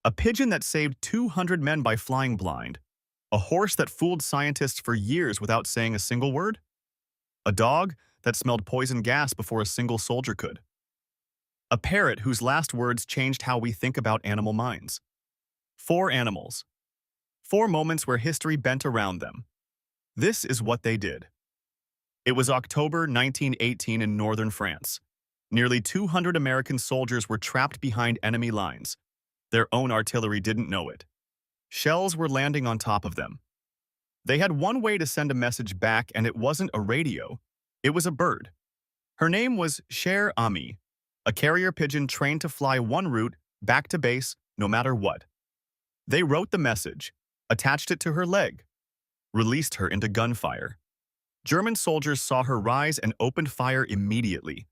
A pigeon that saved 200 men by flying blind. A horse that fooled scientists for years without saying a single word. A dog that smelled poison gas before a single soldier could. A parrot whose last words changed how we think about animal minds. Four animals. Four moments where history bent around them. This is what they did. It was October 1918 in northern France. Nearly 200 American soldiers were trapped behind enemy lines. Their own artillery didn't know it. Shells were landing on top of them. They had one way to send a message back, and it wasn't a radio. It was a bird. Her name was Cher Ami, a carrier pigeon trained to fly one route, back to base, no matter what. They wrote the message, attached it to her leg, released her into gunfire. German soldiers saw her rise and opened fire immediately.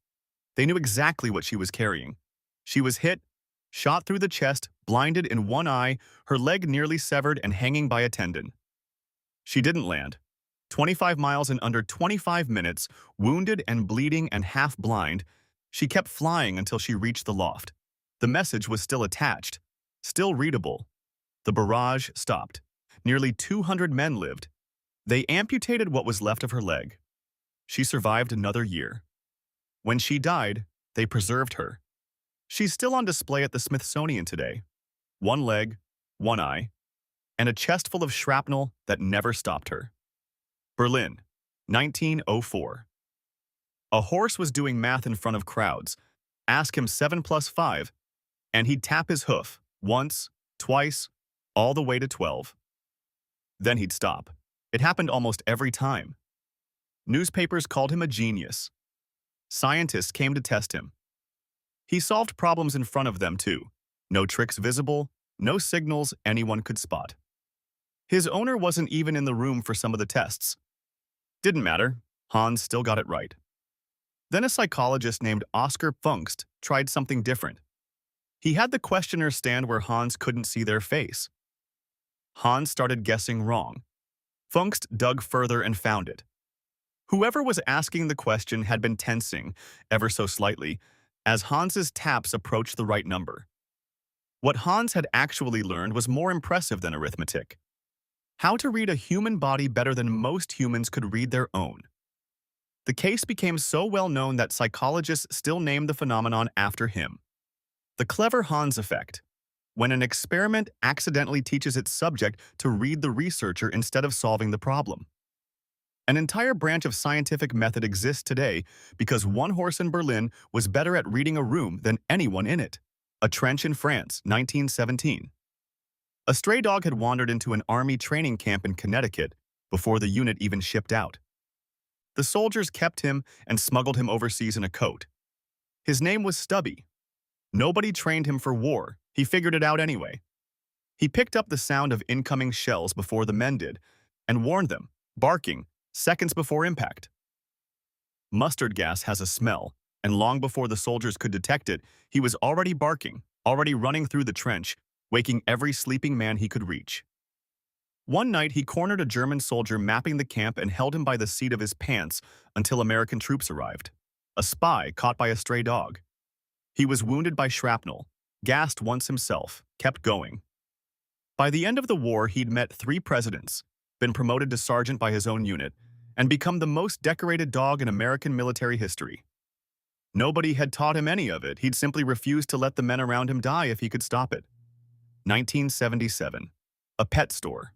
They knew exactly what she was carrying. She was hit, shot through the chest, blinded in one eye, her leg nearly severed and hanging by a tendon. She didn't land. 25 miles in under 25 minutes, wounded and bleeding and half blind, she kept flying until she reached the loft. The message was still attached, still readable. The barrage stopped. Nearly 200 men lived. They amputated what was left of her leg. She survived another year. When she died, they preserved her. She's still on display at the Smithsonian today. One leg, one eye, and a chest full of shrapnel that never stopped her. Berlin, 1904. A horse was doing math in front of crowds. Ask him 7 plus 5, and he'd tap his hoof, once, twice, all the way to 12. Then he'd stop. It happened almost every time. Newspapers called him a genius. Scientists came to test him. He solved problems in front of them, too. No tricks visible, no signals anyone could spot. His owner wasn't even in the room for some of the tests. Didn't matter, Hans still got it right. Then a psychologist named Oscar Pfungst tried something different. He had the questioners stand where Hans couldn't see their face. Hans started guessing wrong. Pfungst dug further and found it. Whoever was asking the question had been tensing, ever so slightly, as Hans's taps approached the right number. What Hans had actually learned was more impressive than arithmetic. How to read a human body better than most humans could read their own. The case became so well known that psychologists still name the phenomenon after him. The clever Hans effect, when an experiment accidentally teaches its subject to read the researcher instead of solving the problem. An entire branch of scientific method exists today because one horse in Berlin was better at reading a room than anyone in it. A trench in France, 1917. A stray dog had wandered into an army training camp in Connecticut before the unit even shipped out. The soldiers kept him and smuggled him overseas in a coat. His name was Stubby. Nobody trained him for war. He figured it out anyway. He picked up the sound of incoming shells before the men did and warned them, barking, seconds before impact. Mustard gas has a smell, and long before the soldiers could detect it, he was already barking, already running through the trench, waking every sleeping man he could reach. One night, he cornered a German soldier mapping the camp and held him by the seat of his pants until American troops arrived. A spy caught by a stray dog. He was wounded by shrapnel, gassed once himself, kept going. By the end of the war, he'd met 3 presidents, been promoted to sergeant by his own unit, and become the most decorated dog in American military history. Nobody had taught him any of it. He'd simply refused to let the men around him die if he could stop it. 1977. A pet store.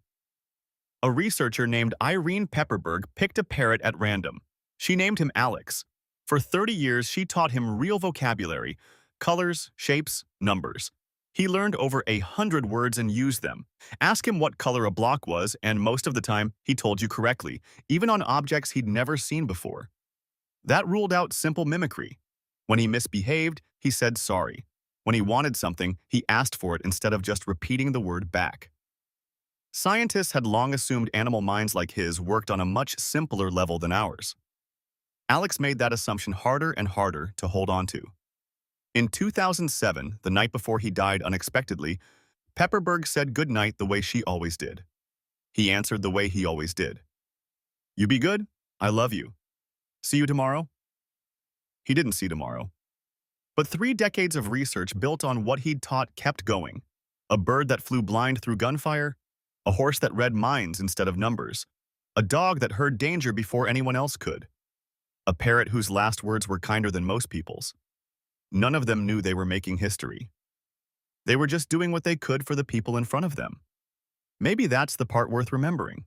A researcher named Irene Pepperberg picked a parrot at random. She named him Alex. For 30 years, she taught him real vocabulary, colors, shapes, numbers. He learned over 100 words and used them. Ask him what color a block was, and most of the time, he told you correctly, even on objects he'd never seen before. That ruled out simple mimicry. When he misbehaved, he said sorry. When he wanted something, he asked for it instead of just repeating the word back. Scientists had long assumed animal minds like his worked on a much simpler level than ours. Alex made that assumption harder and harder to hold on to. In 2007, the night before he died unexpectedly, Pepperberg said goodnight the way she always did. He answered the way he always did. "You be good. I love you. See you tomorrow?" He didn't see tomorrow. But 3 decades of research built on what he'd taught kept going. A bird that flew blind through gunfire, a horse that read minds instead of numbers, a dog that heard danger before anyone else could, a parrot whose last words were kinder than most people's. None of them knew they were making history. They were just doing what they could for the people in front of them. Maybe that's the part worth remembering.